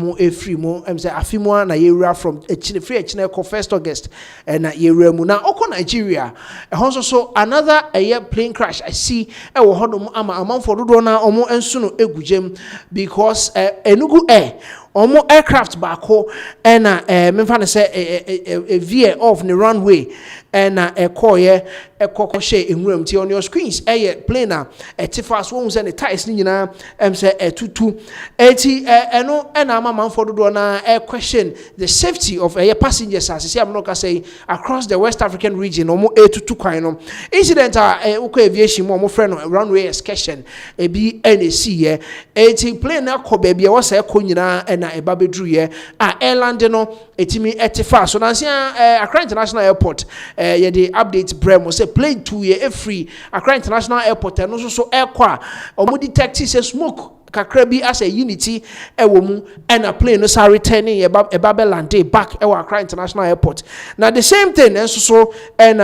omo free mo say afimo na yewura from echine free echine ko 1st August na yewura mu na oko Nigeria so another plane crash I see e wo hodom ama amanfo dodo na omo ensu no egugem because Enugu Air omo aircraft bako na memfa ne say a veer off the runway na ekoye ekokoshe enwuram ti on your screens plane a tifas wo say the tires ni nyina say tutu eti eno na amamanfo dodo na question the safety of passengers as say am no ka say across the West African region omo tutu kwan no incident uko aviation mo friend no runway excursion ebi NAC eti plane na ko ba bia wo say ko nyina na eba bedru airland no etimi etifa so na Accra International Airport ye the update bremo say plane 2 ye free Accra International Airport no so aircraft omo detect say smoke kakra bi as a unity ewo mu and a plane no sa returning eba lande back ewo Accra International Airport na the same thing so say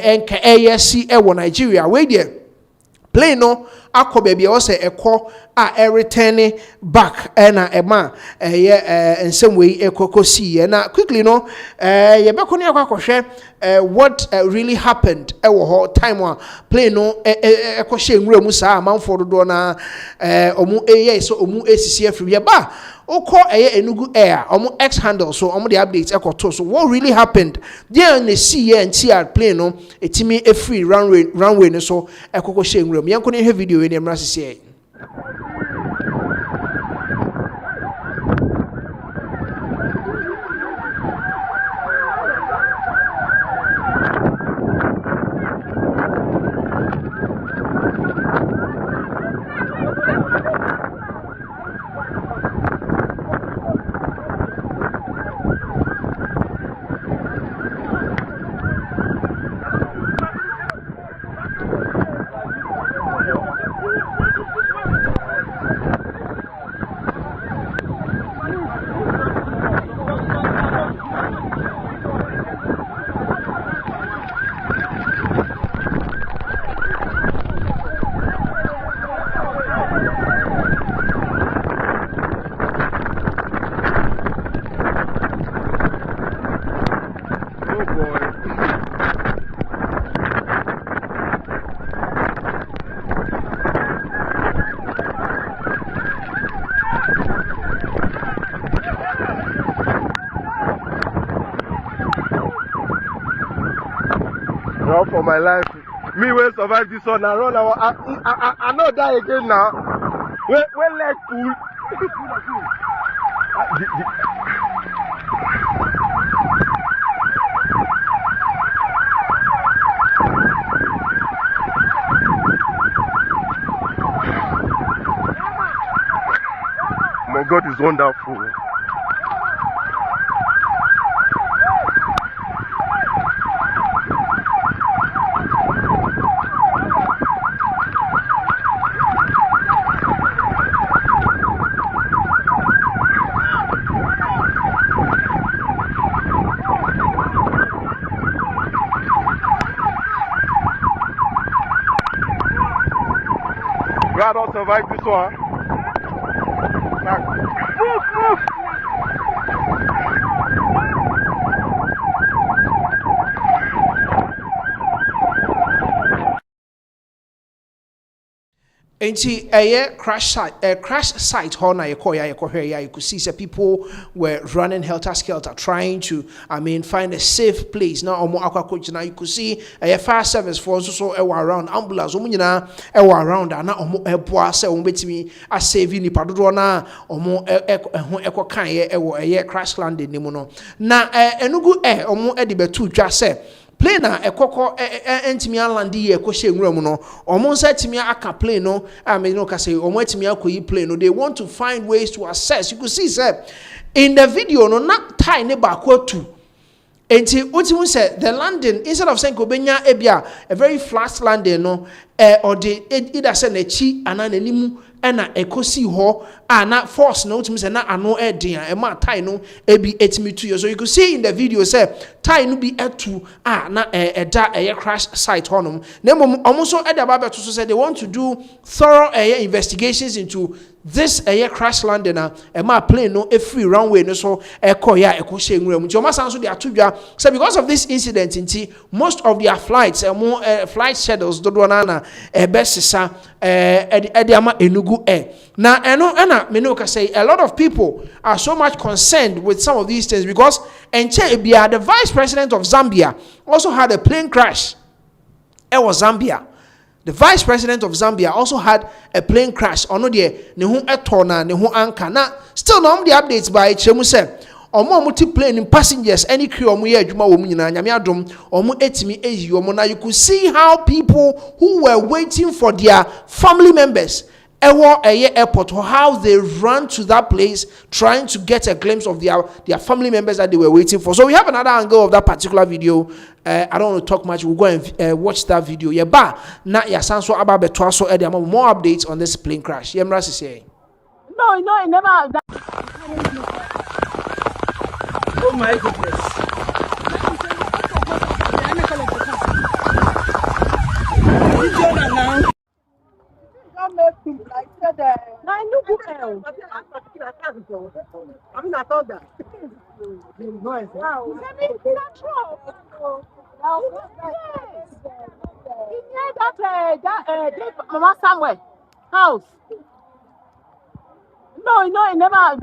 enka ASC ewo Nigeria we there plane no akọ baby o say ekọ a returning back na ema ensem we ekokosi na quickly no ye beko ne akọhwe what really happened ewo ho time wa plane no ekohye nwura mu sa amanfo dodo na omu so omu esisi afiri ye ba oko Enugu Air omu X handle so omu the updates ekoto so what really happened there na see ye ntia plane no etimi free runway no so ekokoshe nwura mu yanko ne he video we ne mra sisi Run for my life. Me will survive this one. I run. I not die again now. We leg pull. My God is wonderful. I don't survive this one. Move. Enti a crash site hona you could see some people were running helter skelter trying to find a safe place now omo akwa coach now you could see a fire service for so around ambulance omo nyina around na omo eboa se omo betimi a save ni padodo na omo kan ye crash landing ni mu no na Enugu omo de betu dwa se plane na ekoko entimi alandi ye kohye nwura mu no omo nsa timi aka plane no no ka say omo atimi akoyi plane no they want to find ways to assess. You could see say in the video no na tie ne ba ko atu enti utimu say the landing instead of saying kobenya ebia a very flat landing no or the either say na chi ana nanimu na ekosi ho na force no utimi say na ano edin e ma tie no ebi etimi to. So you could see in the video say tie no bi etu na eda crash site honum na omo so eda ba beto so say they want to do thorough investigations into this crash landing na plane no free runway no so ekọ ya ekọ nwura mu. Nti o masan so dey atudwa say because of this incident nti most of their flights flight schedules dodo na besisa ama Enugu Air. Now ena me no ka say a lot of people are so much concerned with some of these things because Enche the vice president of Zambia also had a plane crash. It was Zambia. The vice president of Zambia also had a plane crash. Ono de ne ho etona ne ho anka. Na still no the updates by Chemu say omo plane passengers any crew omo ye adwuma wo mu nyina nyame adom omo etimi eyi omo. Now you could see how people who were waiting for their family members airport, how they ran to that place trying to get a glimpse of their family members that they were waiting for. So we have another angle of that particular video. I don't want to talk much. We'll go and watch that video. Yeah, but na ya sanso ababe twaso more updates on this plane crash. Yemra say. No, it never. Oh my goodness. Like said, I knew who else. I mean, I thought that. Wow. That Mama somewhere house. No, it never.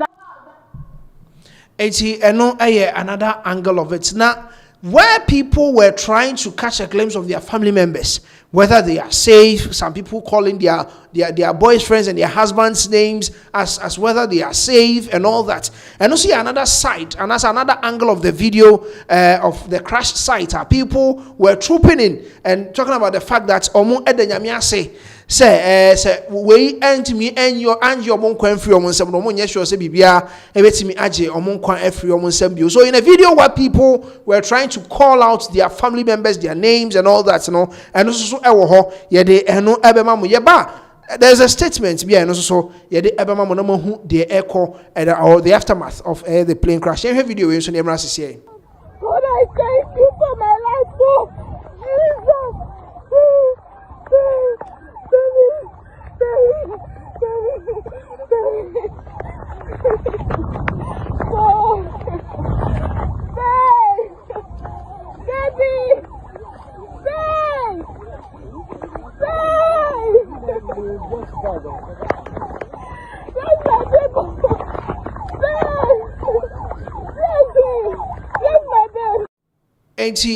Another angle of it now. Where people were trying to catch a glimpse of their family members, whether they are safe, some people calling their boyfriends and their husbands' names as whether they are safe and all that. And also another side, and that's another angle of the video of the crash site. People were trooping in and talking about the fact that Omo Edenyamia say we me and your mon kwan free omon sem no mon sure say bibia ebetimi age omon kwan free omon sem bio. So in a video where people were trying to call out their family members, their names and all that, and also so ewo ho ye de eno ebema mo ye ba. There's a statement be and also ye de ebema mo no mo hu the echo or the aftermath of the plane crash. Here video we so na emra sisi. God, I thank you for my life, oh Jesus.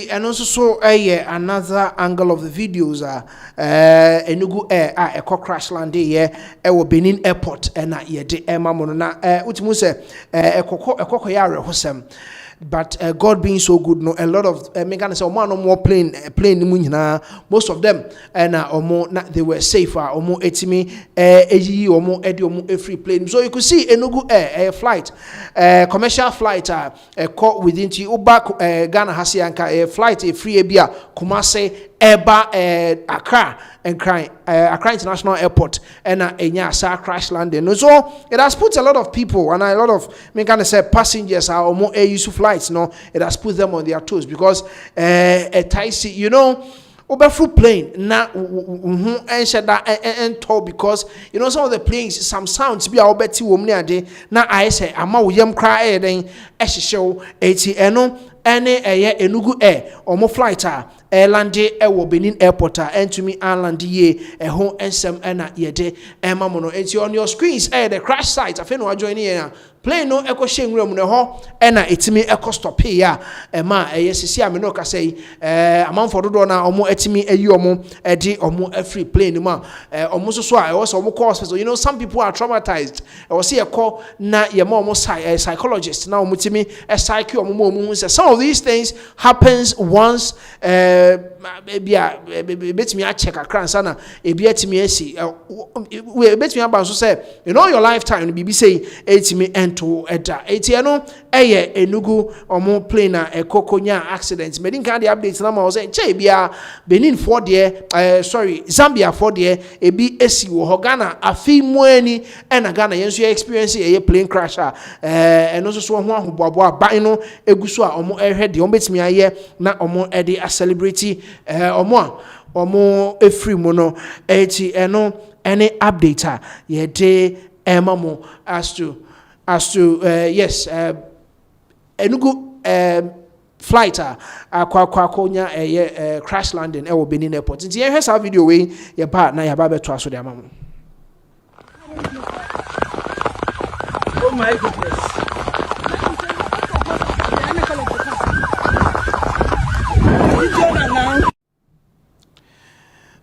And also another angle of the videos Enugu Air a crash landing Benin Airport and ye de mamono na utimu se ekoko yare hosem. But God being so good, no, a lot of mechanics say no more plane most of them and they were safer omo etimi omo edi omo free plane. So you could see Enugu Air flight commercial flight caught within Uba Ghana Hasianka flight free ebia Kumase Eba Accra and Accra International Airport and Enya crash landing. So it has put a lot of people and a lot of passengers are more air flights. No, it has put them on their toes because Overflow plane na and tall because some of the planes some sounds be obeti womni na I say ama wo yam cry den ehyew eti eno ene Enugu Air omo flight lande ewo Benin Airport entumi land ye ho ensem na yede ema mo no eti on your screens the crash site afi no join here plane no eko hyenwura mu ne ho na etimi eko stop here ema sisi ame no ka say amanfo dodo na omo etimi ayi omo edi omo free plane ma omo so a was omo call hospital. Some people are traumatized was see call na ye ma omo psychologist na omo timi psyche omo say some of these things happens once maybe betimi a check akran sana ebi etimi esi we betimi aba so say in all your lifetime bibi say etimi to eda etiano Enugu omo plane na ekokonya accident medin kan the updates na ma say che bia Benin for there Zambia for there ebi esi wo Ghana afi muani na Ghana yenso experience plane crash eno so ho ahoboabo aban no eguso a omo ehwe de omo betimi aye na omo ede a celebrity omo efri mu no eti eno any update ye de Mamo as to yes, Enugu flight kwa crash landing Benin airport. Nti ye hwesa video we ye ba na ya ba beto aso de amamo. Oh my goodness.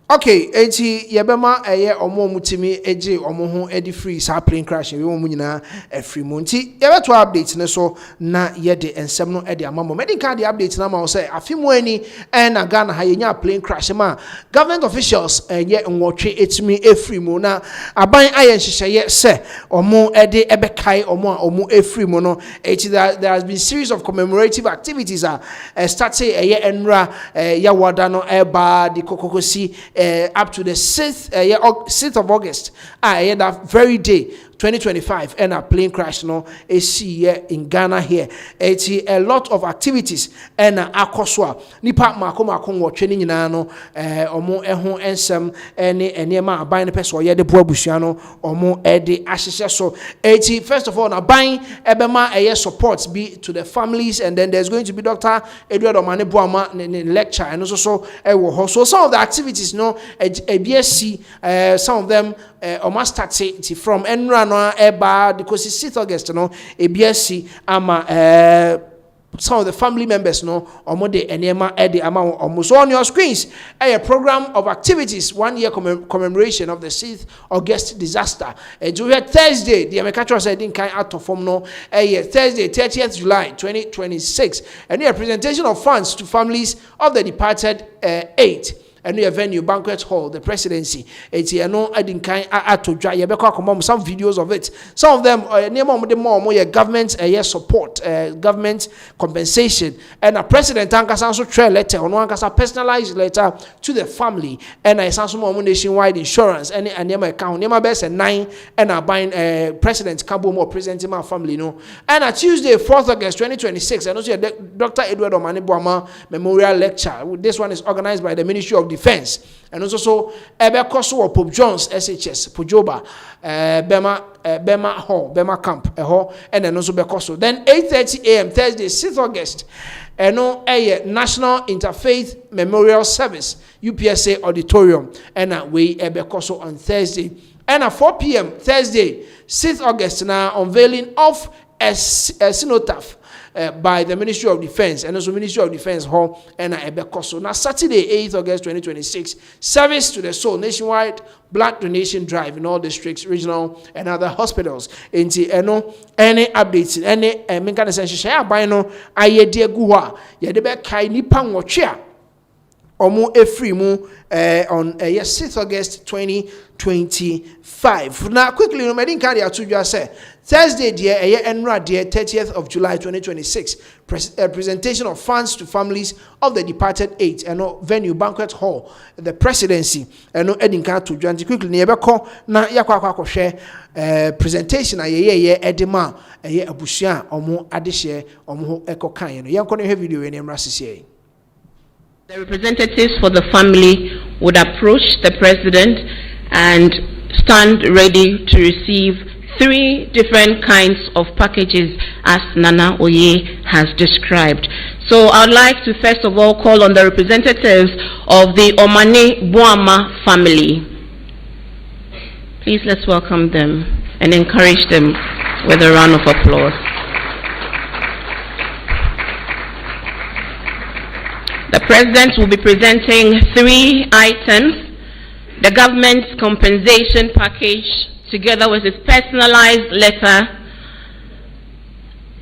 Okay, enti yebema omo mutimi eje omo ho edi free sa plane crash we omo nyina free mo nti yebeto update ne so na yede ensem no ede amamo medical update na ma wo say afimo ani na Ghana ha yenya plane crash ma government officials ye nwotwe etimi free mo na aban aye nhyehyeye se omo ede ebekai omo free mo no enti there has been series of commemorative activities starting enra ya wada no eba di kokokosi up to the 6th of August, that very day, 2025, and a plane crash no here in Ghana here. It's a lot of activities and akoswa. Nipa mako watching nyina no omo ehun ensem ene ma aban peso ye de boabusuano omo ede ahyehyɛ so. First of all, na aban ebema support be to the families, and then there's going to be Dr. Edward Omane Boama lecture and also so some of the activities no ABSC some of them almost start from Enra no eba because it's 6th August no ABSC ama some of the family members no omode enema ede ama almost on your screens a program of activities 1 year commemoration of the 6th August disaster. And we had Thursday the American said in kind out of form no Thursday 30th July 2026 and a presentation of funds to families of the departed 8 a new venue, banquet hall, the presidency. It's no adinkai to dry. You some videos of it. Some of them name the more government support, government compensation, and a president also trail letter on one personalized letter to the family, and I saw some more nationwide insurance, and name account, name best and 9, and I buying president Cabo more presenting my family no. And a Tuesday, 4th August 2026, and also Dr. Edward Omane Boama Memorial Lecture. This one is organized by the Ministry of Defense, and also Ebekoso Pope John's SHS Pujoba Bema Hall Bema Camp and then also Bekoso. Then 8:30 a.m. Thursday 6th August National Interfaith Memorial Service UPSA Auditorium and we Bekoso on Thursday and at 4 p.m. Thursday 6th August now unveiling of a cenotaph by the Ministry of Defense and also Ministry of Defense Hall and Ebekoso. Now Saturday 8th August 2026 service to the soul nationwide blood donation drive in all districts, regional and other hospitals. Any updates any menka essential share by no ayede guwa yedebe kai nipa nwotwe omo efri mu on 6th August 2025. Now quickly no medin carry atudwa say Thursday dear Enra dear 30th of July 2026 presentation of funds to families of the departed 8 and venue banquet hall the presidency and no edinka to join quickly na yebeko na yakwa share presentation ayeye edema abusua omo adehye omo ekokan no yenko no video we emra sisi. The representatives for the family would approach the president and stand ready to receive 3 different kinds of packages as Nana Oye has described. So I'd like to first of all call on the representatives of the Omane Boama family. Please let's welcome them and encourage them with a round of applause. The President will be presenting 3 items: the government's compensation package together with his personalized letter,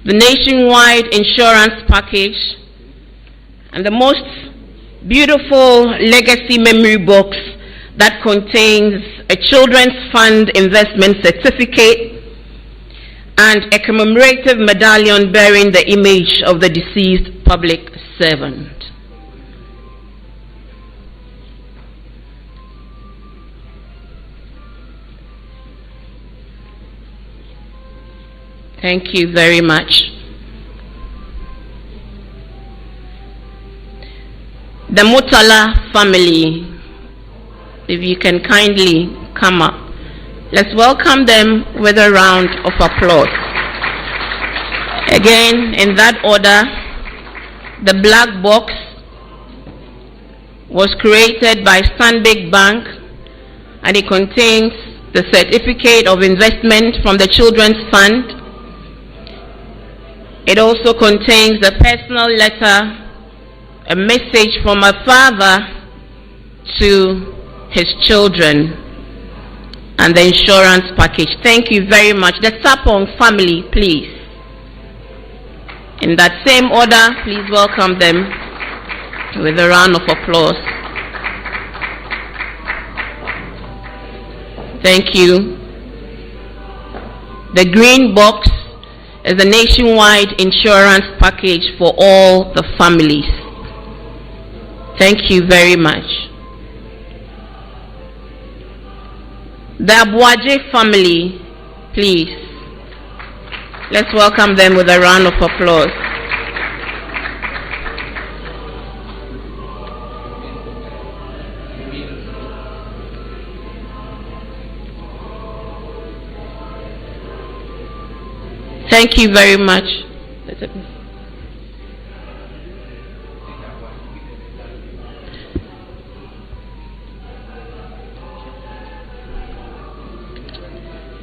the nationwide insurance package, and the most beautiful legacy memory box that contains a children's fund investment certificate and a commemorative medallion bearing the image of the deceased public servant. Thank you very much. The Mutala family, if you can kindly come up Let's welcome them with a round of applause. Again, in that order, the black box was created by Stanbic Bank, and it contains the certificate of investment from the Children's Fund. It also contains a personal letter, a message from a father to his children, and the insurance package. Thank you very much. The Sapong family, please. In that same order, please welcome them with a round of applause. Thank you. The green box is a nationwide insurance package for all the families. Thank you very much. The Abuaje family, please. Let's welcome them with a round of applause. Thank you very much.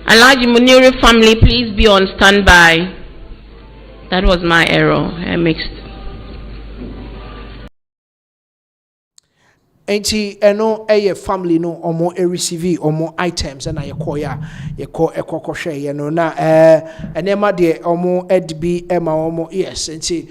Alaji Muniri family, please be on standby. That was my error. I mixed. Enti eno eye family no omo receive omo items na yekoya yeko ekokoshe ye no na enema de omo edbi ema omo yes enti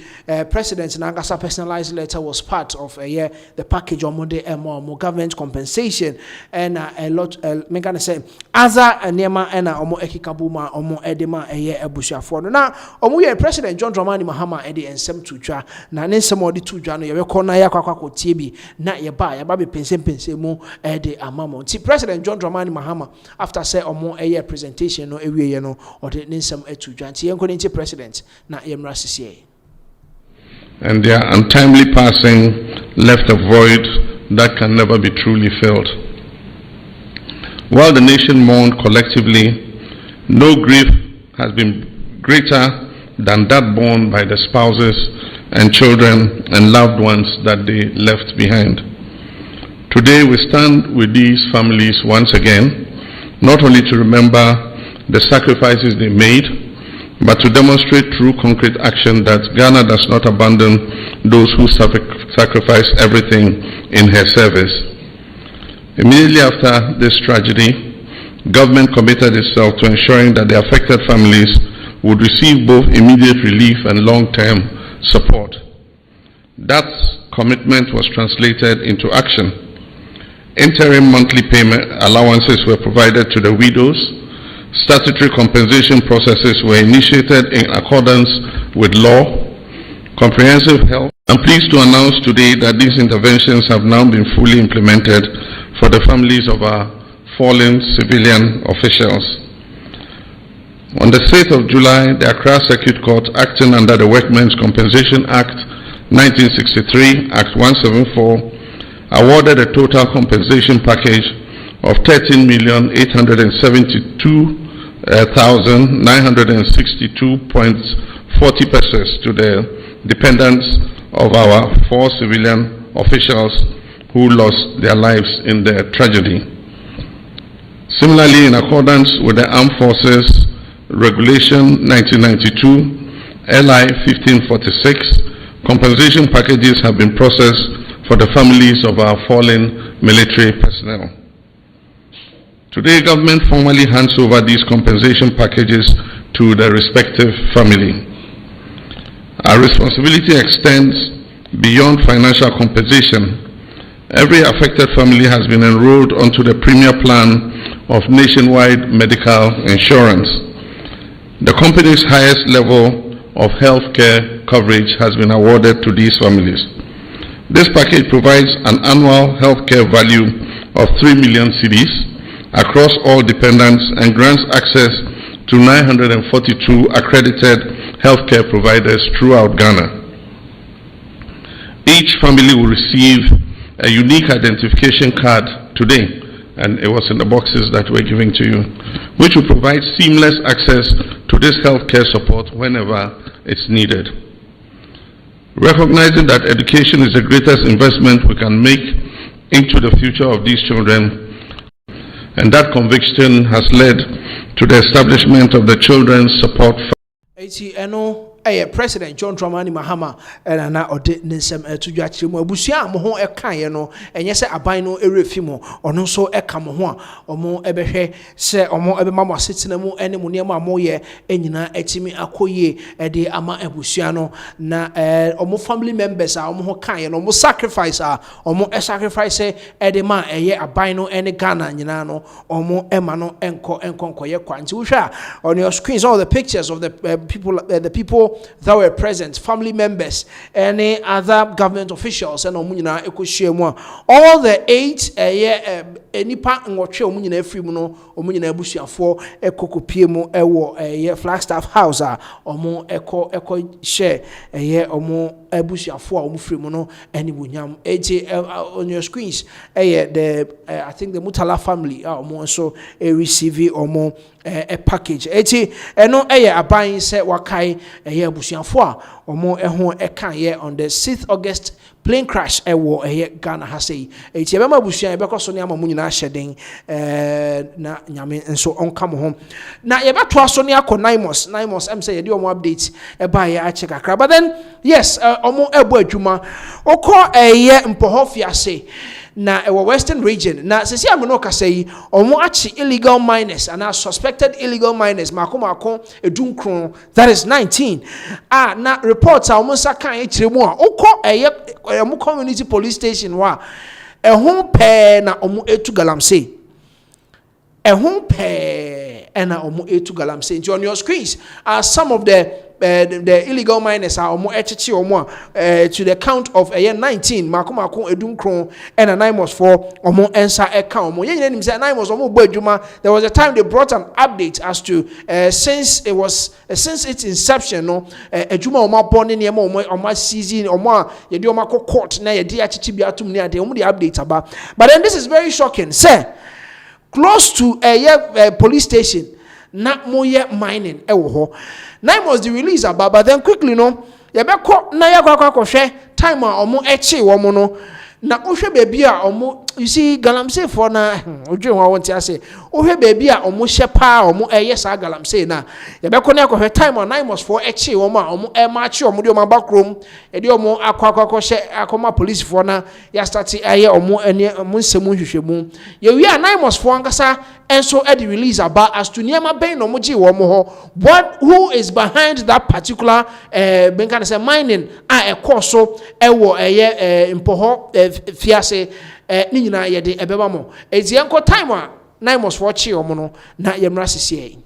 president Nagasa personalized letter was part of the package omo de ema omo government compensation and a lot me gonna say other enema na omo ekikabuma omo edema ebusuafo no na omo ye president John Dramani Mahama ede ensem tutwa na ne ensem odi tutwa no ye wekọ na yakwa tie bi na ye ba baby pense mu de amamo ti President John Dramani Mahama after say omo presentation no ewie no or the nsem etu dwanti yenko nti president na yemra sisi. And their untimely passing left a void that can never be truly filled. While the nation mourned collectively, no grief has been greater than that borne by the spouses and children and loved ones that they left behind. Today we stand with these families once again, not only to remember the sacrifices they made, but to demonstrate through concrete action that Ghana does not abandon those who sacrifice everything in her service. Immediately after this tragedy, government committed itself to ensuring that the affected families would receive both immediate relief and long-term support. That commitment was translated into action. Interim monthly payment allowances were provided to the widows. Statutory compensation processes were initiated in accordance with law. Comprehensive health. I'm pleased to announce today that these interventions have now been fully implemented for the families of our fallen civilian officials. On the 6th of July, the Accra Circuit Court, acting under the Workmen's Compensation Act 1963, Act 174, awarded a total compensation package of 13,872,962.40 pesos to the dependents of our 4 civilian officials who lost their lives in the tragedy. Similarly, in accordance with the Armed Forces Regulation 1992, LI 1546, compensation packages have been processed for the families of our fallen military personnel. Today, government formally hands over these compensation packages to the respective family. Our responsibility extends beyond financial compensation. Every affected family has been enrolled onto the premier plan of nationwide medical insurance. The company's highest level of health care coverage has been awarded to these families. This package provides an annual healthcare value of 3 million cedis across all dependents and grants access to 942 accredited healthcare providers throughout Ghana. Each family will receive a unique identification card today and it was in the boxes that we're giving to you, which will provide seamless access to this healthcare support whenever it's needed. Recognizing that education is the greatest investment we can make into the future of these children, and that conviction has led to the establishment of the Children's Support Fund. President John Dramani Mahama and na ode nsem to dwachire mu abusua mo ho ekaye no enye se aban no erefi mo ono so eka mo ho a omo ebehwe se omo ebema mo asetena mu ene mu ne ma mo ye enyina etimi akoye ede ama abusua no na omo family members a omo ho kaye no omo sacrifice a omo sacrifice ede ma eye aban no ene Ghana nyina no omo ema no enko ye kwanti wo hwa on your screens all the pictures of the people that were present, family members, any other government officials, and omunyina ekohyiemu all the 8 enipa nwotwe omunyina efiri no omunyina abusuafo ekokopie mu ewo Flagstaff House a omo eko share omo abusuafo a omo firi mu no eni bunyam on your screens the I think the Mutala family omo so receive omo a package eno aban se wakai abusuafo a omo eho eka on the 6th August plane crash ewo Ghana hasei ebema abusuan ebekoso ne amamu nyina hyeden na nyame enso onka mo ho na yebeto aso ne akọ Naimos em say yede omo update eba ye a check Accra, but then yes omo ebu adwuma okọ mpoho fiase na Western region na sesi ameno kasa yi omo achi illegal miners and suspected illegal miners mako edunkron, that is 19 na reports omo saka ekiremu a okọ omo community police station wa ehun pe na omo etu galamsey na omo etu galamsey. On your screens are some of the illegal miners are omo echichi omo to the count of 19 mako edunkron and a Naimos for omo ensa eka omo yenye nim say Naimos omo bo adwuma. There was a time they brought an update as to since its inception no adwuma omo born ne omo season omo ye de omo court na ye de achichi bi atum ne ade omo the update aba. But then this is very shocking, sir. Close to a police station na moye mining ewo ho. Naimos the release about, but then quickly no yebeko na yakwa time a omo echi wo mo no na ohwe baby a omo, you see galamsey for na odwen wa wonti ase ohwe baby a omo hye pa omo sa galamsey na yebeko na yakwa time a Naimos for echi wo mo a omo march omo de omo bakrom e de omo akwa hye akoma police for na ya start omo ene omo nsemu hwehwemu ye wi a Naimos for ankasa enso e the release about as to niema ben no mo gi wo mo ho, who is behind that particular ben kan say mining a ekoso ewo mpoho fiase ni nyina ye de ebeba mo ezienko time a Naimos for chi omo no na yemra sisi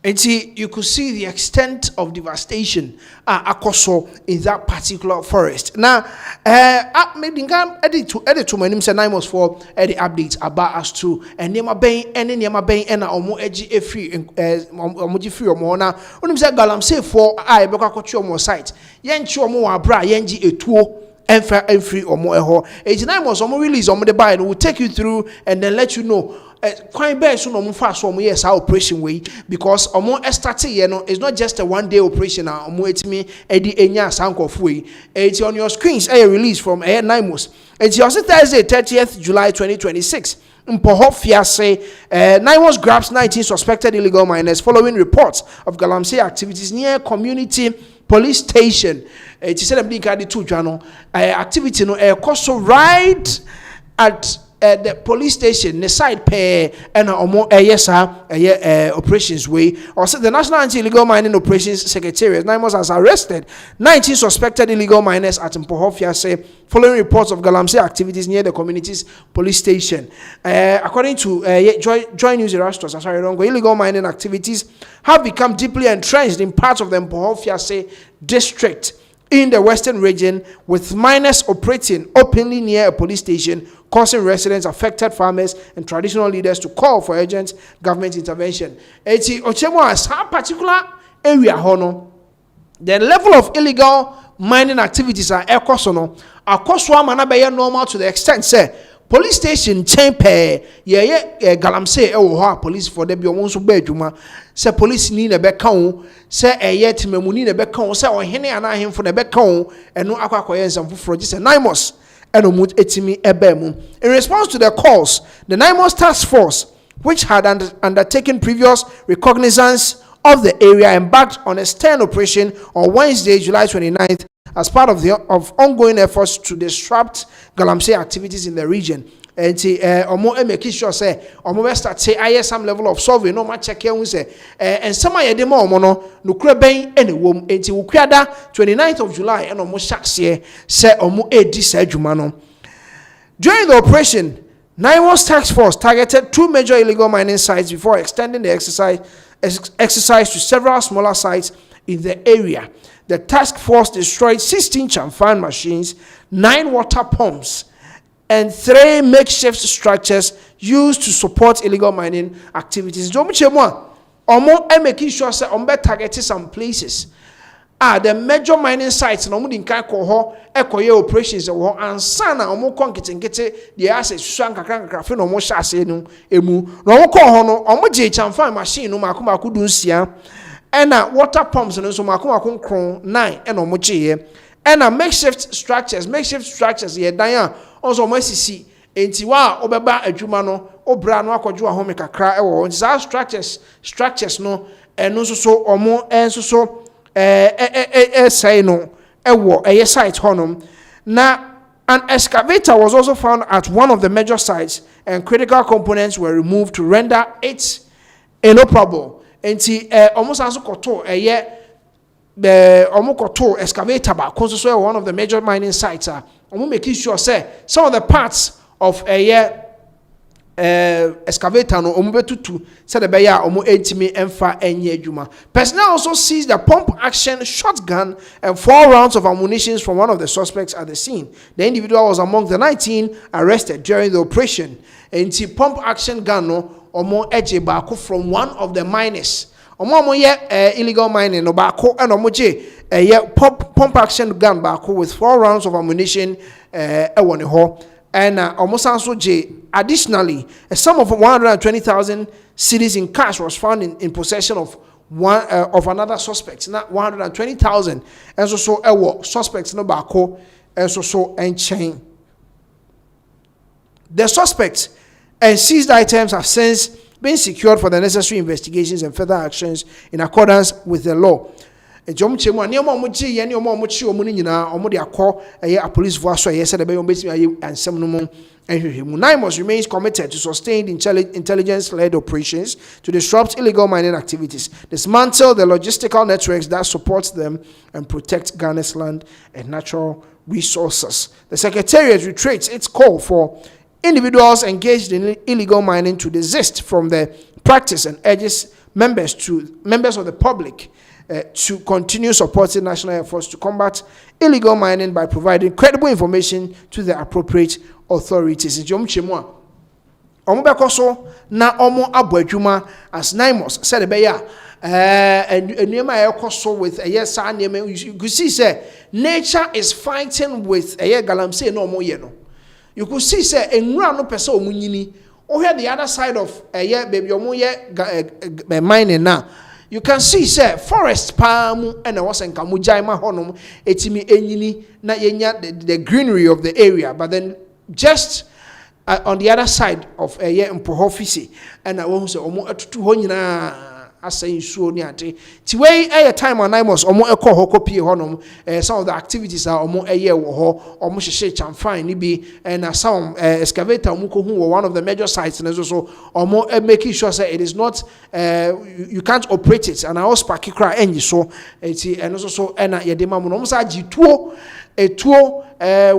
And see, you could see the extent of devastation akoso in that particular forest. Now, edit to my name say 9 months for the updates about us too. And Nema Bain and Nema Bain and Omo Edgy a free Omoji free or more. Now, when you say Galam say for I Boka Kocho more site. Yenchi more abra yenji a tour. And free or more. 89 months or more release on the buy and we'll take you through and then let you know. Quite bad soon on fast from yes our operation way because omo started it's not just a 1 day operation omo etimi edi enya sank of way. It's on your screens a release from 9 months. It's also Thursday 30th July 2026. Mpoho Fiase 9 months grabs 19 suspected illegal miners following reports of Galamsey activities near community police station. It said I'm being carried to Jano activity no cost right at the police station, the side pay and operations way. Also, the National Anti-Illegal Mining Operations Secretariat, 9 months has arrested 19 suspected illegal miners at Mpohofia following reports of Galamsey activities near the community's police station. According to Joy News Erastus, illegal mining activities have become deeply entrenched in parts of the Mpohofia district in the western region, with miners operating openly near a police station, causing residents, affected farmers, and traditional leaders to call for urgent government intervention. Eti Ochemo as a particular area hono, the level of illegal mining activities are ekosono, akoswa manabeye normal to the extent say police station champe Galamsey police for the biomonso bedjuma se police ni na beka wo se timemuni na beka wo se ohene ana ahemfo na beka wo eno akwakoye nsamfoforo gise 9 months eno mu etimi eba mu. In response to the calls, the 9 months task force, which had undertaken previous recognizance of the area, embarked on a stern operation on Wednesday, July 29th, as part of ongoing efforts to disrupt Galamsey activities in the region. And omo make sure say omo start say some level of survey no ma check here say and some yede ma omo no kura ben ene wom enti wukwada 29th of July and omo shakse say omo edi sa adwuma no. During the operation, 9 months task force targeted 2 major illegal mining sites before extending the exercise to several smaller sites in the area. The task force destroyed 16 chamfan machines, 9 water pumps, and 3 makeshift structures used to support illegal mining activities. Omo making sure say ombe targeted some places. The major mining sites na omo dinka ko ekoye operations wo ansa na omo konketenkete the assets susan kakra fe na omo hyase no emu na omo ko ho no omo je chamfan machine no makomako dunsia ena water pumps no so makomako kron 9 ena omo gye ena makeshift structures ye dan a also omo asisi enti wa obeba adwuma no obra no akwadwo ahome kakra ewo za structures no eno so omo enso so say no ewo site honum. Now an excavator was also found at one of the major sites and critical components were removed to render it inoperable. Enti almost as koto omokoto excavator ba so one of the major mining sites making sure say some of the parts of excavator no omubetutu said the beya omu entimi emfa enye adwuma. Personnel also seized a pump action shotgun and 4 rounds of ammunition from one of the suspects at the scene. The individual was among the 19 arrested during the operation. Enti pump action gun no omo eje baako from one of the miners. Omo illegal mining no baako and omo je pump action gun baako with 4 rounds of ammunition ewo ne ho. And almost also additionally, a sum of 120,000 cedis in cash was found in possession of another suspect. Not 120,000, and so suspects no bako, and so and chain. The suspects and seized items have since been secured for the necessary investigations and further actions in accordance with the law. A police force and NIMOS remains committed to sustain intelligence-led operations to disrupt illegal mining activities, dismantle the logistical networks that support them, and protect Ghana's land and natural resources. The Secretariat reiterates its call for individuals engaged in illegal mining to desist from the practice and urges members of the public to continue supporting national efforts to combat illegal mining by providing credible information to the appropriate authorities. Na omo abwadwuma as Naimos said ebeya and nneema ekoso with yes nneema you could see say nature is fighting with galamsey no omo ye no. You could see say enwura no pese omo nyini ohwe the other side of baby omo ye mining na you can see say forest palm and was en kamujai ma honom etimi enyini na yenya the greenery of the area, but then just on the other side of Mpohofisi and I won't say omo atutu ho nyina asayin suo ni ade ti wey time on Naimos omo ekọ hoko pie honom some of the activities are omo wo ho omo hye chamfan ni bi and some excavator omo ko hu one of the major sites and so omo making sure say it is not you can't operate it and I also park kra enyi so eti and so and yedema mo omo sa gituo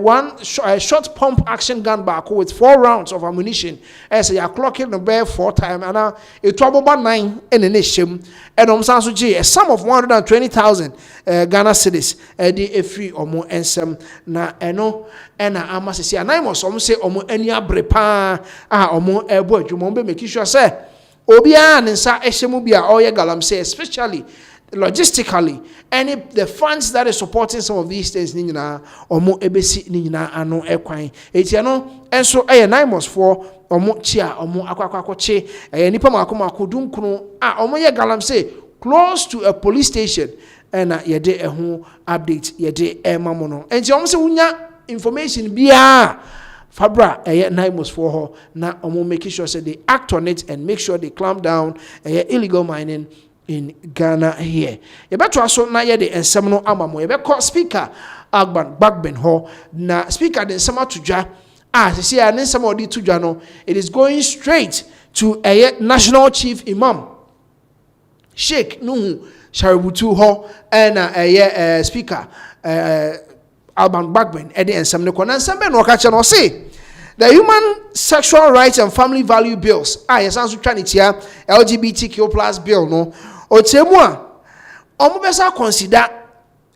one short pump action gun back with 4 rounds of ammunition as you are clocking the bear 4 times and now it trouble about 9 in the nation and so G a sum of 120,000 Ghana cedis the free or more and some na eno and I must say and I must almost say omo enya brepa omo ebo adwuma make sure say obia nsa ehemu bia oye galamsey especially logistically any the funds that is supporting some of these things ni nyina omo ebesi ni nyina ano ekwan eti no enso Naimos for omo chia omo akwakwakwache nipa makoma dunkunu omo ye galamsey close to a police station and yede ehu update yede emamo no enti omo se wunya information bia Fabra Naimos for her na omo make sure say they act on it and make sure they clamp down illegal mining in Ghana here. You better also na ye the ensem no amamo. You better speaker Agban ho na speaker the ensema tudwa see an ensema odi tudwa no it is going straight to national chief imam Sheikh Nuhu Shaributu ho and speaker Alban Bagben the ensem no kona ensem no ka che no say the Human Sexual Rights and Family Value Bills yes anso twa ne tia LGBTQ+ bill no Otemua, Omubesa consider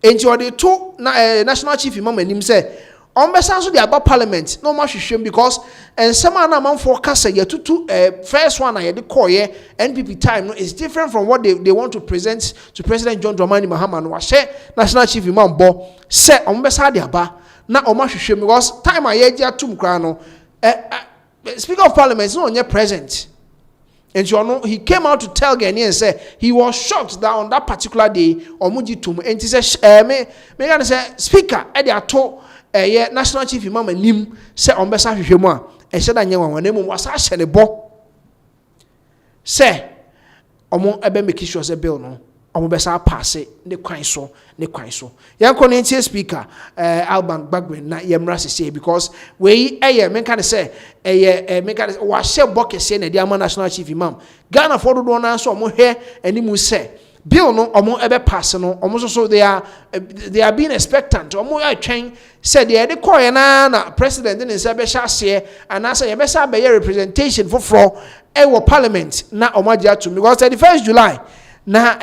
enti ode to national chief imam anim say Ombesa so dey about parliament no ma hwehwem because ensema na man forecast yetutu first one na ye de koye NPP time no is different from what they want to present to President John Dramani Mahama no wahye national chief imam bo say Ombesa dey aba na oma hwehwem because time a ye gya tum kra no speaker of parliament no onye present. And he came out to tell Ghanaians and say he was shocked that on that particular day, Omuji Tum, and he said, me gonna say, Speaker, Eddie Ato, National Chief Imam and Nim, said on Bessa Huma, and said, I know when name was Ash and a bo. Say, Omo Ebe make sure a bill no, Omo Bessa pass it, ne quine so. Young Conentia Speaker, Alban Bagwin, na Yemra say, because we men can say, men can was share boke say, the Diamond National Chief Imam. Ghana for the one answer, Omo here, and he must say, Bill no, Omo Ebe pass no, almost so they are being expectant. Omo I train said, the coy na president in Sabesha say, and I say, Yabesa be representation for parliament, na Omaja to me, because 31st July, na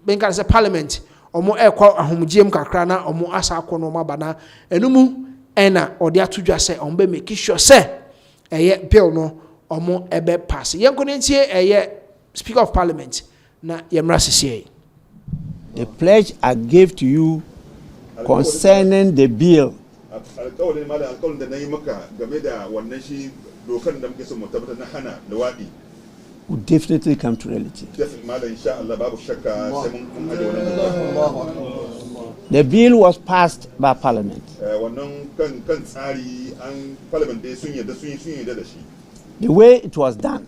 Benga say parliament. Omo ekwa ahomgiem kakra na omo asa akọ no mabana enumu ena ode atudwa se ombe make sure se bill no omo ebe pass yenko ntie speaker of parliament na yemra sisi. The pledge I gave to you concerning the bill will definitely come to reality. The bill was passed by Parliament. The way it was done,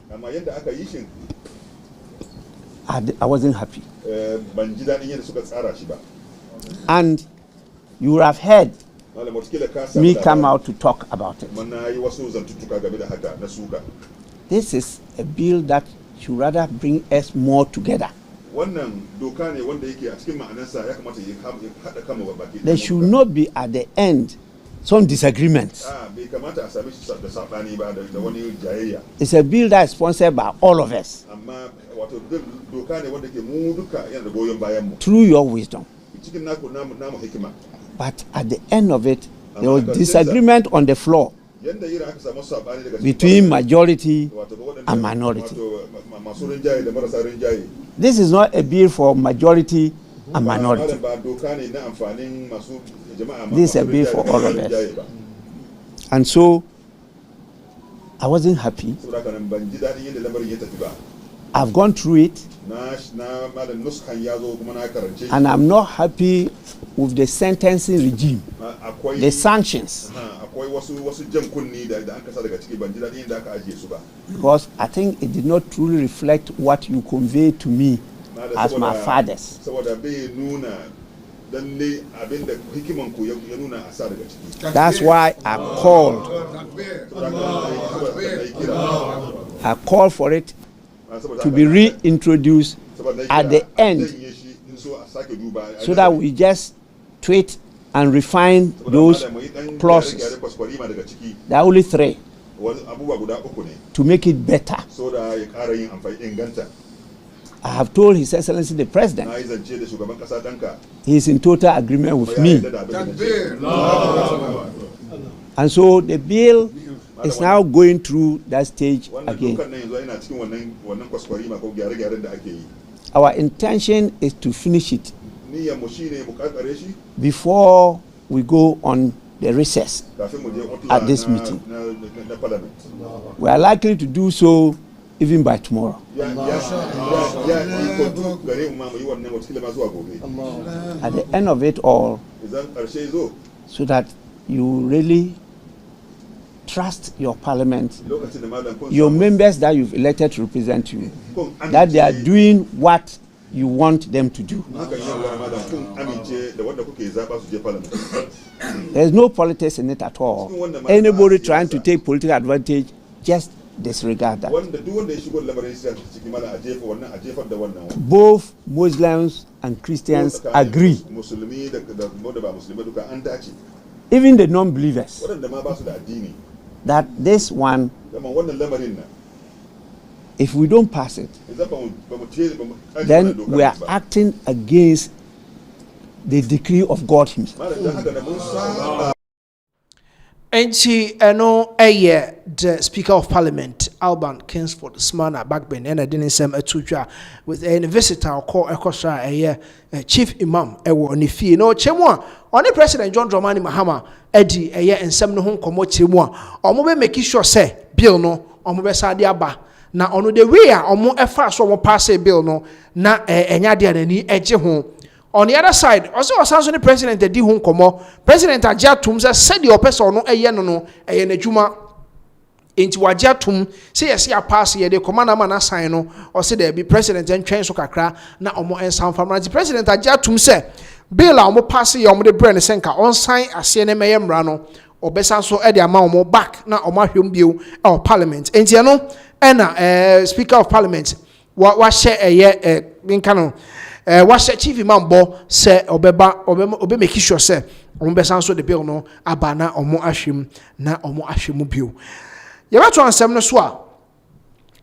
I wasn't happy. And you would have heard me come out to talk about it. This is a bill that should rather bring us more together. There should not be at the end some disagreements. It's a bill that is sponsored by all of us through your wisdom. But at the end of it, there was disagreement on the floor between majority and minority. This is not a bill for majority and minority. This is a bill for all of us. And so, I wasn't happy. I've gone through it. And I'm not happy with the sentencing regime, the sanctions. Because I think it did not truly reflect what you conveyed to me as my fathers. That's why I called for it to be reintroduced at the end, so that we just tweak and refine those clauses. There are only 3 to make it better. I have told His Excellency the President he is in total agreement with me. And so the bill is now going through that stage again. Our intention is to finish it before we go on the recess at this meeting. We are likely to do so even by tomorrow. At the end of it all, so that you really trust your parliament, your members that you've elected to represent you, that they are doing what you want them to do. There's no politics in it at all. Anybody trying to take political advantage, just disregard that. Both Muslims and Christians agree. Even the non-believers, that this one, if we don't pass it, then we are acting against the decree of God Himself. Enti the Speaker of Parliament, Alban Kingsford Smana Backben, and I didn't send a tutor with a visitor called Ekosha, Chief Imam, Onifi. No, Chemwa, on the President John Dramani Mahama, Eddie, a year and some no home commode Chemwa, or Mobe make sure say, Bill no, or Mobe Sadiaba. Na ono the way or more effort so more pass a bill no, na enyadia ni edge home. On the other side, also the president the di home komo, President Ajatum said the person no no nejuma into Ajatum say yes ya pass here the commander man assign no or say there be president and train so kakra na omo ensan famra. The president Ajatum say bill a omo pass here omo the brain senka on sign ase na meyemra no obesa so e de ama omo back na omo ahwem bio e parliament. Enti no na Speaker of Parliament wa share nkano what's the chief imam bo say obe make sure say omo besan so the bill no abana omo ahwem na omo ahwem bio. Ye ba to ansem no so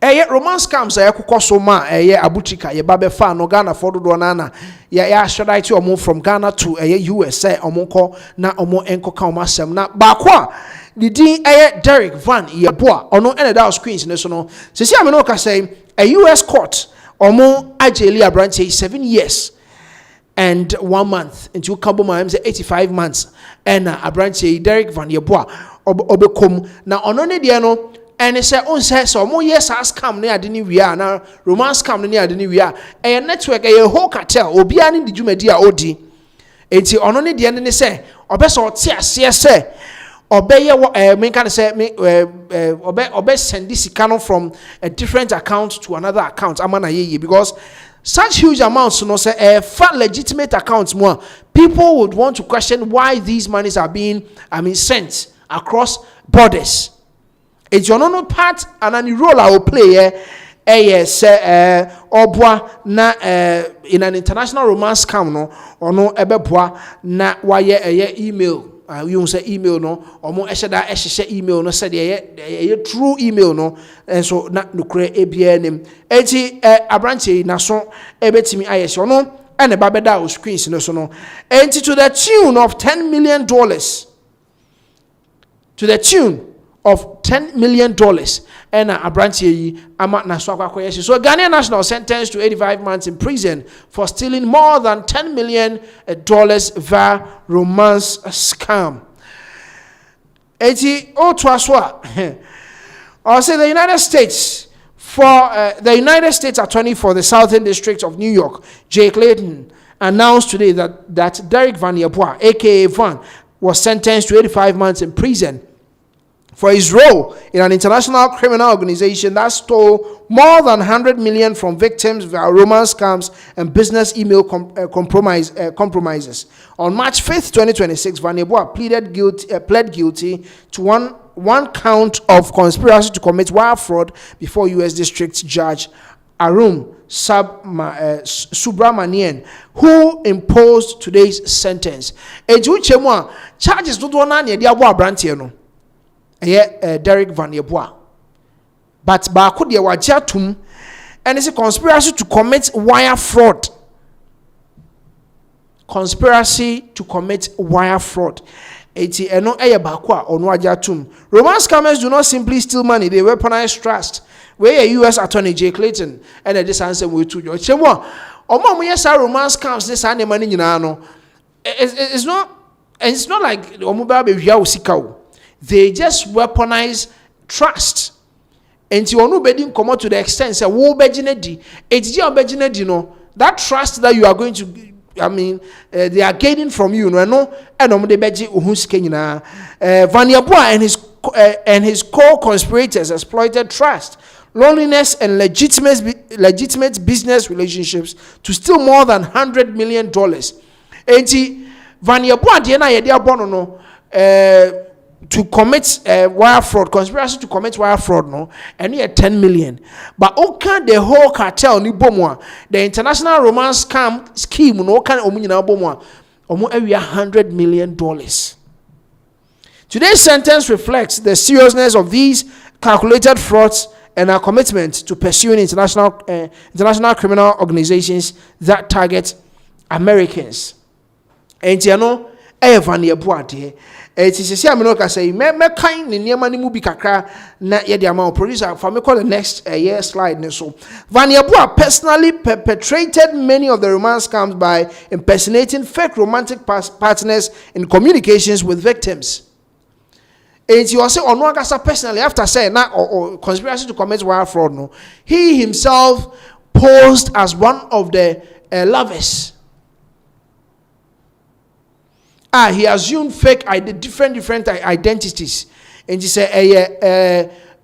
a romance scams yakokọ so ma abutika ye ba be fa no Ghana for do na ya ashodite omo from Ghana to US say omo ko na omo enkoka omo asem na ba ko a the din Derek Van Yeboa ono ene da screens ne so no se si ameno ka say a US court omo ajeli abranche 7 years and 1 month into Kabo Maham 85 months and abranche Derek Van Yeboa obekom na ono ne de no and say on say so mo yes as scam ne ade ni wi na romance scam ne ade ni wi a network a whole cartel obi ani di dwumadi a odi enti ono ne de ne say obeso ote ase say obeye me can say me obe send this sika from a different account to another account amana ye because such huge amounts no say for legitimate accounts more people would want to question why these monies are being sent across borders. It's your no part and any role I will play obwa na in an international romance scam no or no ebeboa na why email you say email no omo eheda ehye email no said ye true email no and so na nukre ebia nim enti abranche na so ebetimi ayese ono and babeda o screens no so no enti to the tune of $10 million, to the tune of $10 million and abranche yi ama na so akwakoye. So Ghanaian national sentenced to 85 months in prison for stealing more than $10 million via romance scam. Eti o twaswa or say the United States the United States Attorney for the Southern District of New York, Jay Clayton, announced today that Derek Van Yeboah, aka Van, was sentenced to 85 months in prison for his role in an international criminal organization that stole more than $100 million from victims via romance scams and business email compromises. On March 5th, 2026, Van Yeboah pled guilty to one count of conspiracy to commit wire fraud before U.S. District Judge Arum Subramanian, who imposed today's sentence. Charges do na ne dia bo abrantie no. Derek Van Yeboah. But baako de wagye atum and it's a conspiracy to commit wire fraud. Conspiracy to commit wire fraud. Eti eno baako a ono wagye atum. Romance scammers do not simply steal money, they weaponize trust. Where U.S. Attorney Jay Clayton and this answer we to you. Chemo omo yes romance scams this and money nyina no. It's not like omo ba be hia osika. They just weaponize trust. And you onu bedi come to the extent say wo begine di etiji obegine di no, that trust that you are going to they are gaining from you no and omo de beji ohun sika nyina. Van Yeboah and his co-conspirators exploited trust, loneliness and legitimate business relationships to steal more than $100 million. Enti Van Yeboah de na ye de abono no to commit wire fraud, conspiracy to commit wire fraud, no, and here 10 million. But okay, the whole cartel ni bomwa, the international romance scam scheme, no can omunyina bomwa, omu area $100 million. Today's sentence reflects the seriousness of these calculated frauds and our commitment to pursuing international criminal organizations that target Americans. And you know, Van Yeboah de. It is a amino say me kind in niema ni mu bi kakra na ye de ama producer for me call the next year slide so. Van Yeboah personally perpetrated many of the romance scams by impersonating fake romantic partners in communications with victims. And you also on personally after saying that or conspiracy to commit wire fraud no, he himself posed as one of the lovers. He assumed different identities. And he said,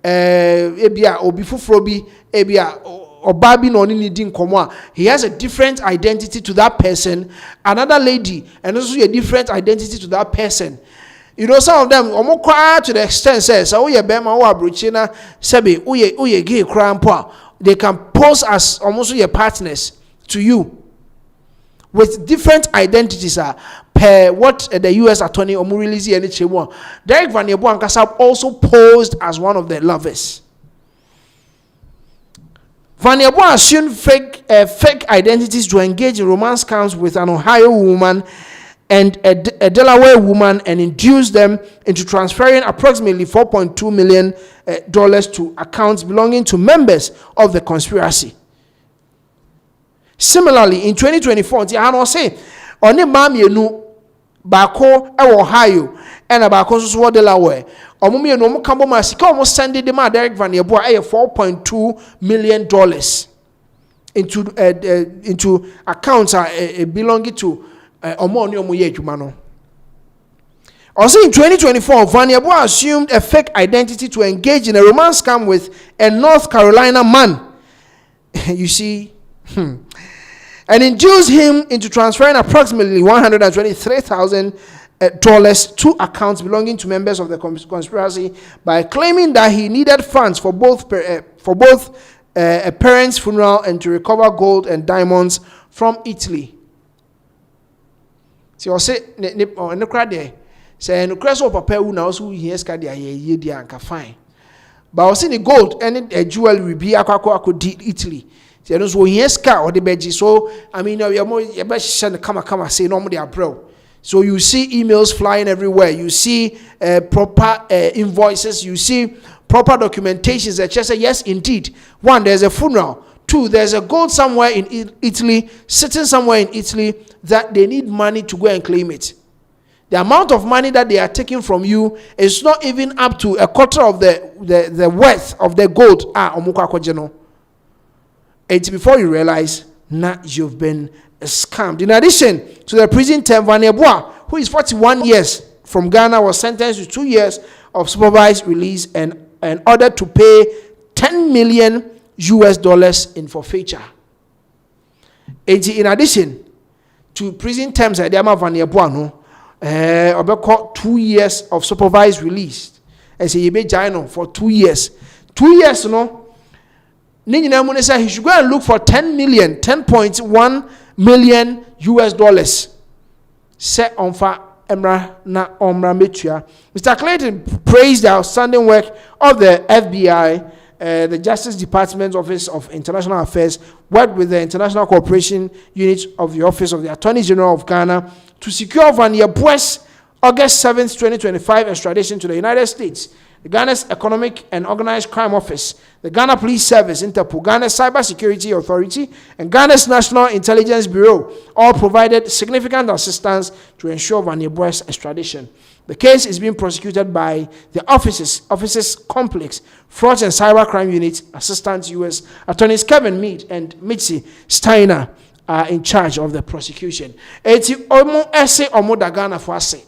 ebia obi fufuro bi ebia obabi no ni din komo. He has a different identity to that person, another lady, and also a different identity to that person. You know, some of them omokwa to the extent says, "Oh yeah, bema o abrochi na sebe uye gay krampo." They can pose as almost your partners to you with different identities. Per what the U.S. Attorney Omu release any chemo. Derek Van Yeboah Ankasa also posed as one of the lovers. Van Yeboah assumed fake identities to engage in romance scams with an Ohio woman and a Delaware woman and induced them into transferring approximately $4.2 million to accounts belonging to members of the conspiracy. Similarly, in 2024, I say, on a mamienu bako Ohio and a bako so Delaware. Omumi no mo kambo ma sika almost sending them Derek Van Yeboah $4.2 million into accounts belonging to omo ni omo ye adwuma no. Also in 2024, Van Yeboah assumed a fake identity to engage in a romance scam with a North Carolina man. You see, and induced him into transferring approximately $123,000 to accounts belonging to members of the conspiracy by claiming that he needed funds for both a parent's funeral and to recover gold and diamonds from Italy. So I say, Say no crash of papa who now so he ska dia ye dia anka fine. But I was in the gold and a jewelry be akwa di Italy. Say no so he ska or the beji. So I mean you more you better send come say no more they are bro. So you see emails flying everywhere. You see proper invoices. You see proper documentations that just say yes, indeed. One, there's a funeral. Two, there's a gold somewhere in Italy, sitting somewhere in Italy that they need money to go and claim it. The amount of money that they are taking from you is not even up to a quarter of the worth of the gold. It's before you realize, you've been scammed. In addition to the prison term, Vanieboa, who is 41 years from Ghana, was sentenced to 2 years of supervised release and ordered to pay $10 million in forfeiture. In addition to prison terms, Vanieboa no. About 2 years of supervised release. And say you be jail for 2 years. 2 years, no. Nini say he should go and look for 10.1 million set on for Emra na Omra Metua. Mr. Clayton praised the outstanding work of the FBI, the Justice Department's Office of International Affairs, worked with the International Cooperation Unit of the Office of the Attorney General of Ghana to secure Vanieboa's August 7th, 2025 extradition to the United States. The Ghana's Economic and Organized Crime Office, the Ghana Police Service, Interpol, Ghana's Cyber Security Authority, and Ghana's National Intelligence Bureau all provided significant assistance to ensure Vanieboa's extradition. The case is being prosecuted by the Offices Complex, Fraud and Cybercrime Unit. Assistant U.S. Attorneys Kevin Mead and Mitzi Steiner are in charge of the prosecution. Eti omo ese omo dagana for ase.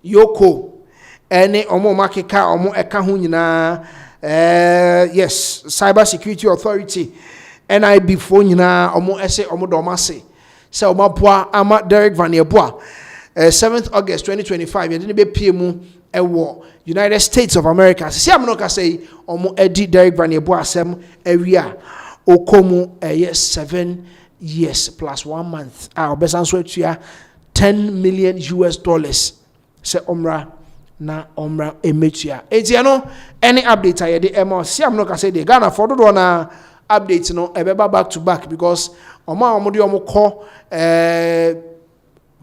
Yoko ene omo makeka omo eka ho nyina yes, Cyber Security Authority NIB fo nyina omo ese omo domase. Se omo boa ama Derek Vanieboa 7th August 2025 yede be pie mu ewo United States of America. Se am no ka say omo edi Derek Vanieboa asem awia Okomu 7 years plus 1 month. Obesan so atua $10 million. Se omra na omra emetua. Etia no any update ayede emo si am no ka say the Ghana for do na update no ebeba back to back because omo de omo ko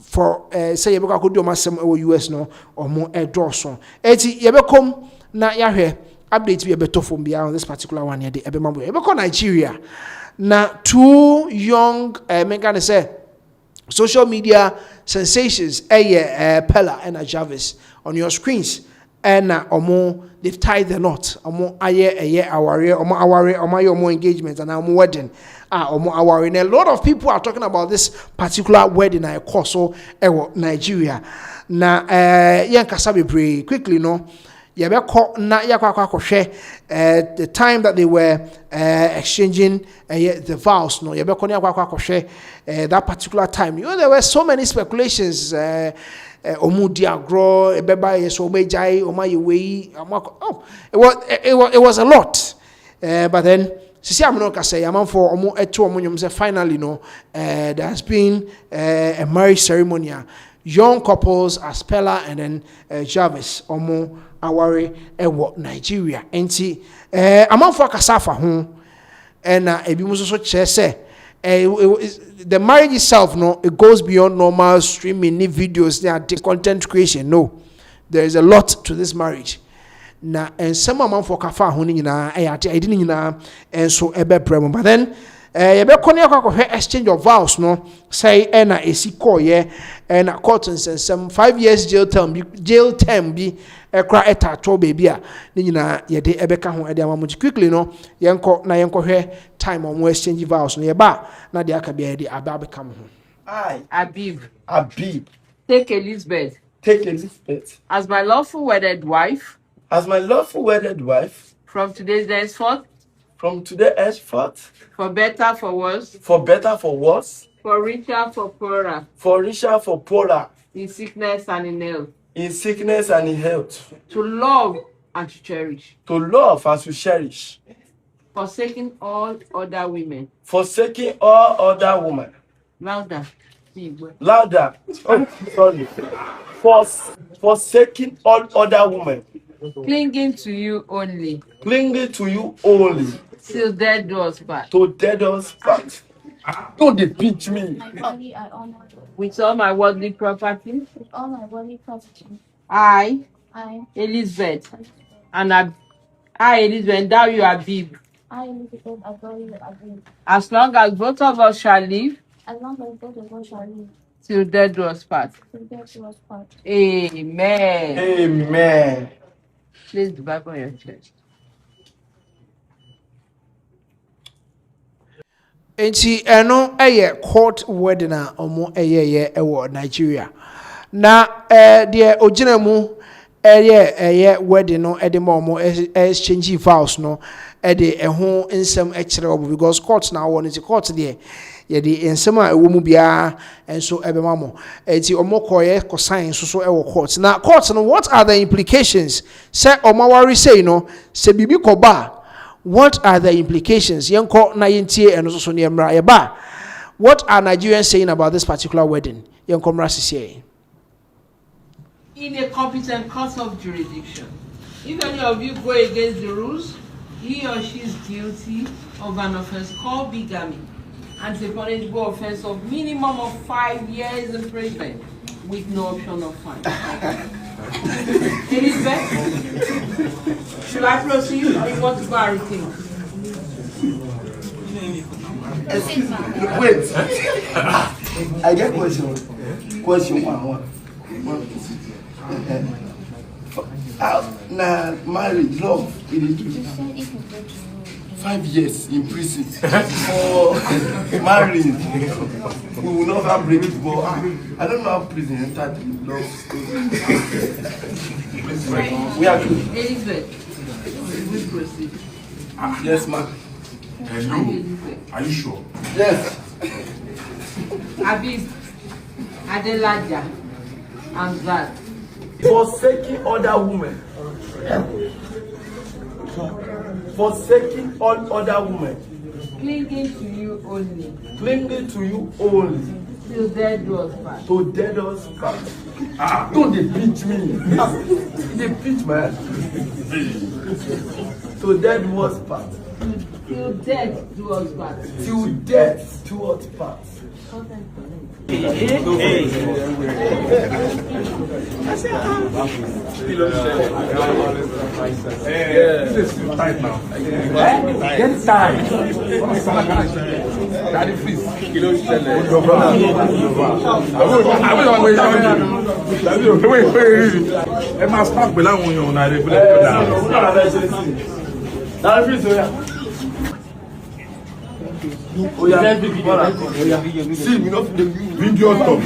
for say yebeka ko do masem e US no omo edoso. Eti yebekom na yahwe update be better from beyond on this particular one here. The Ebemabo. Ebeko Nigeria. Now, 2 young men say social media sensations. Pella and Jarvis on your screens. And omo they've tied the knot. Omo aware engagement and omo wedding. Omo aware. And a lot of people are talking about this particular wedding I call so Nigeria. Now, Yankasabi Bray quickly no. The time that they were exchanging the vows, no, that particular time. You know, there were so many speculations. It was a lot. But then, finally, no, there has been a marriage ceremony. Young couples as Pella and then Jarvis Omo Aware ewo Nigeria. Enti amanfo akasafa ho na ebi muso so che say the marriage itself no it goes beyond normal streaming videos the content creation. No, there is a lot to this marriage. Na ensema amanfo kafa ho ni nyina edi ni nyina enso ebebrem. But then exchange of vows no say na esi koye na court and some 5 years jail term be ekra etato baby a ni nyina ye de ebeka ho ede amamu quickly no yenko na yenko hwe time on exchange vows no ye ba na de aka be de aba become ho Abib Take Elizabeth as my lawful wedded wife from today henceforth, for better, for worse, for richer, for poorer, in sickness and in health, to love and to cherish, forsaking all other women. Louder. Oh, sorry. Forsaking all other women. Clinging to you only. Clinging to you only. Till death do us part. To death us part. Don't they pinch me. My body I honor. With all my worldly property. With all my worldly property. I, Elizabeth. and I, Elizabeth, thou you Abib. I, Elizabeth, adore you, Abib. As long as both of us shall live. As long as both of us shall live. Till death do us part. Till death do us part. Amen. Amen. Place the Bible on your chest. Enti eno court wedding a omo ewo Nigeria. Na de ogina mu wedding no de mo exchange vows no de ho nsem ekire obo because court na won it court there ye de nsem a ewo mu bia enso ebema mo. Enti omo koye ko sign so ewo court. Na court no, what are the implications? Say omawari say no se bibi ko ba. What are the implications? What are Nigerians saying about this particular wedding? In a competent court of jurisdiction, if any of you go against the rules, he or she is guilty of an offense called bigamy and it's a punishable offense of minimum of 5 years imprisonment with no option of fine. Elizabeth, should I proceed or you want to go and rethink? Wait. I get question. Question one. Now, marriage, love, it is 5 years in prison for marrying. We will not have break it, but I don't know how prison entered the love story. We are good. Elizabeth, we proceed. Yes, ma'am. Hello. Are you sure? Yes. Abib, Adelaja, and that. Forsaking other women. Forsaking all other women. Clinging to you only. Clinging to you only. Till death do us part. To death us part. Don't they pinch me. They pinch my head. To death do us part. Till death do us part. Till death do us part. This is tight now. Get tight. Daddy, please. I must talk below when you're not able See, we not the video stop.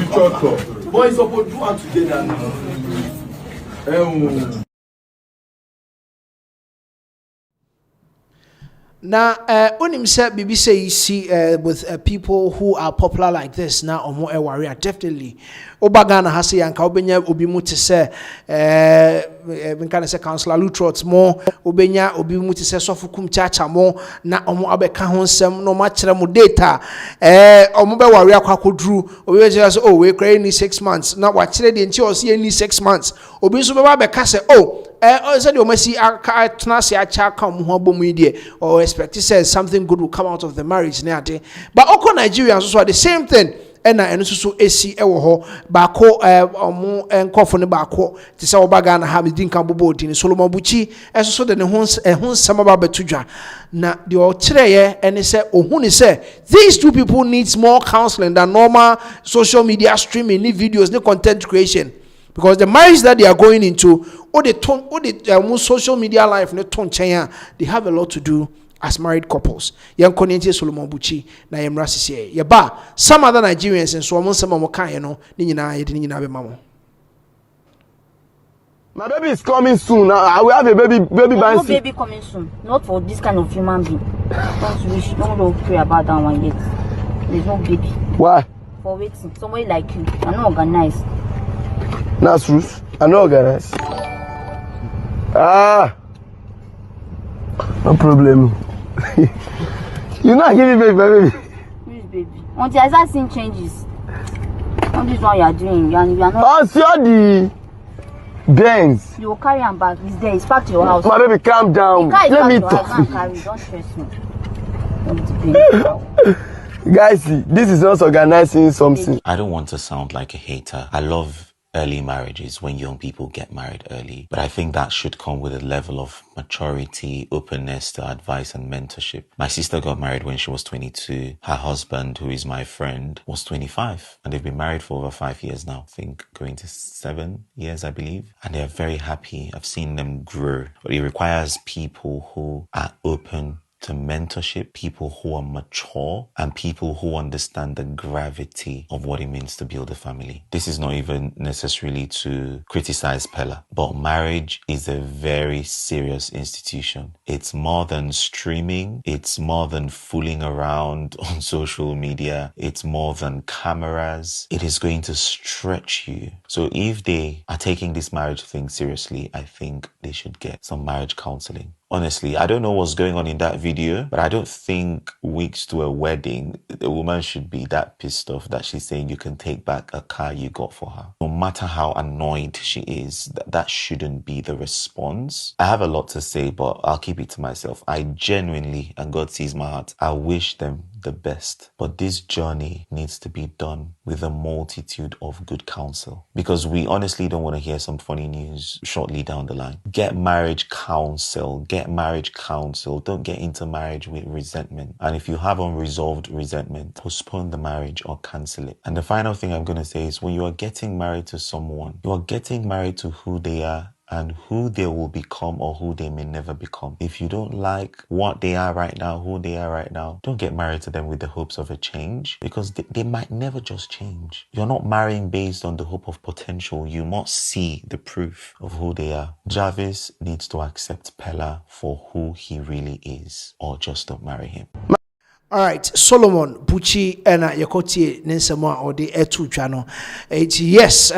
boys supposed to do it together now. Now, unim say BBC you see with people who are popular like this now or more warrior definitely. Obagana has say yanka obenya obi mu te say say councillor Lutrot more obenya obi mu te say sofukum chacha more na omo abeka ho nsem no ma kire mu data omo be warrior kwakodru obi say oh we cry ni 6 months na wa kire de nti o say ni 6 months obi so be ba beka say oh said you must see or expect says something good will come out of the marriage. But Oko Nigerians also are the same thing. And so AC ewo bako nkofo ne bako te se obaga na ha medin kan bobo din Solomon Buchi eso de ne ho nsama ba betudwa na de o kireye ene se ohun ni se these two people needs more counseling than normal social media streaming ni videos ni content creation. Because the marriage that they are going into, or the social media life, they have a lot to do as married couples. Solomon Buchi, na Yaba, some other Nigerians and so on, some more kind, My baby is coming soon. I will have a baby by no baby coming soon. Not for this kind of human being. Don't pray about that one yet. There's no baby. Why? For waiting. Somebody like you. I'm not organized. That's truth. I know, guys. No problem. You're not giving baby, my baby. Which baby? Until I start seeing changes. All this one you are doing, you are not. Pass the Benz. You will carry him back. He's there. He's back to your house. My baby, calm down. Let me talk. Carry. Don't stress me. Don't Guys, this is us organizing something. I don't want to sound like a hater. I love early marriages when young people get married early, but I think that should come with a level of maturity, openness to advice and mentorship. My sister got married when she was 22. Her husband, who is my friend, was 25, and they've been married for over 5 years now. I think going to 7 years, I believe, and they're very happy. I've seen them grow, but it requires people who are open to mentorship, people who are mature, and people who understand the gravity of what it means to build a family. This is not even necessarily to criticize Pella, but marriage is a very serious institution. It's more than streaming. It's more than fooling around on social media. It's more than cameras. It is going to stretch you. So if they are taking this marriage thing seriously, I think they should get some marriage counseling. Honestly, I don't know what's going on in that video, but I don't think weeks to a wedding, the woman should be that pissed off that she's saying you can take back a car you got for her. No matter how annoyed she is, that shouldn't be the response. I have a lot to say, but I'll keep it to myself. I genuinely, and God sees my heart, I wish them the best. But this journey needs to be done with a multitude of good counsel, because we honestly don't want to hear some funny news shortly down the line. Get marriage counsel. Get marriage counsel. Don't get into marriage with resentment. And if you have unresolved resentment, postpone the marriage or cancel it. And the final thing I'm going to say is, when you are getting married to someone, you are getting married to who they are and who they will become or who they may never become. If you don't like what they are right now, who they are right now, don't get married to them with the hopes of a change, because they might never just change. You're not marrying based on the hope of potential. You must see the proof of who they are. Jarvis needs to accept Pella for who he really is, or just don't marry him. All right, Solomon Buchi and Yakoti Ninsama or the Etu channel. Yes,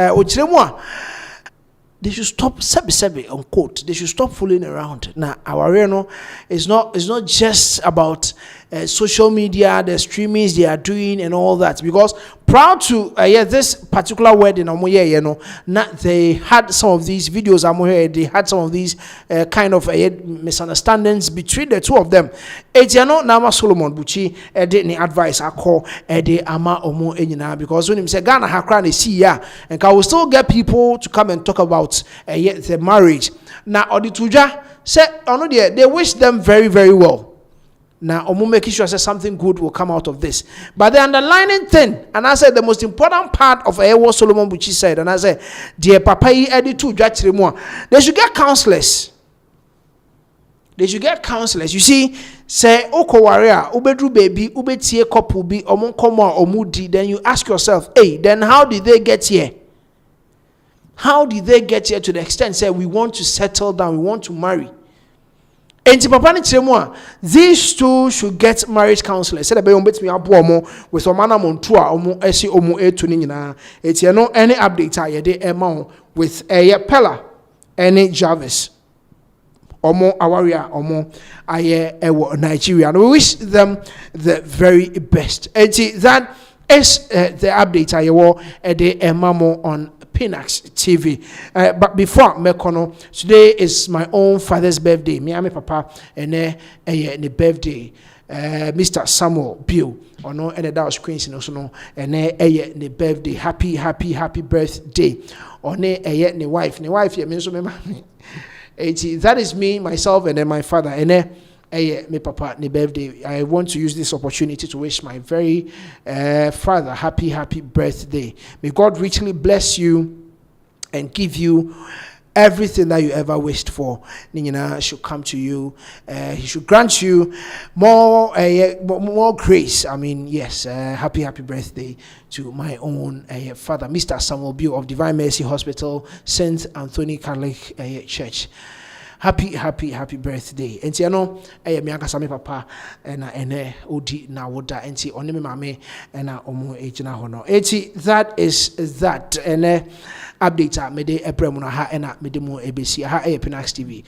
they should stop sebi unquote. They should stop fooling around. Now, our reno is not just about social media, the streamings they are doing and all that. Because proud to this particular wedding, they had some of these videos. They had some of these kind of misunderstandings between the two of them. Etiano Nama Solomon Buchi did the advice I call the ama omo enyina, because when him say Ghana Accra ne see ya, and can we still get people to come and talk about the marriage. Now Odituja said, oh no, they wish them very, very well. Now, Omu making sure that something good will come out of this. But the underlining thing, and I said the most important part of what Solomon Buchi said, and I said, dear Papa, they should get counselors. They should get counselors. You see, say, Oko warrior, ubedru baby, ubetie couple be, omon komo omudi, then you ask yourself, hey, then how did they get here? How did they get here to the extent, say, we want to settle down, we want to marry? And these two should get marriage counselors. Said about me with some man montua omo esi omo etunina. It's no any update I de amount with Pella any Jarvis. Omo awaria omo aye ewo Nigeria. And we wish them the very best. And that is the update I wo de emamo on Pinax TV. But before Mekono, today is my own father's birthday. Me and my papa and the birthday. Mr. Samuel Bill or no and that was Queen's no so and the birthday. Happy birthday. Or ne wife yeah me so me that is me, myself, and then my father and me papa ne birthday. I want to use this opportunity to wish my very father happy birthday. May God richly bless you and give you everything that you ever wished for. Nina should come to you. He should grant you more grace. I mean, yes, happy birthday to my own father, Mr. Samuel Bill of Divine Mercy Hospital, St. Anthony Catholic Church. Happy birthday. And you know, me akasa papa and odi na woda enti oni me mame na omo ejina ho no. Enti that is that and update me de ebremu na ha na me de mu ebesi ha Pinax TV.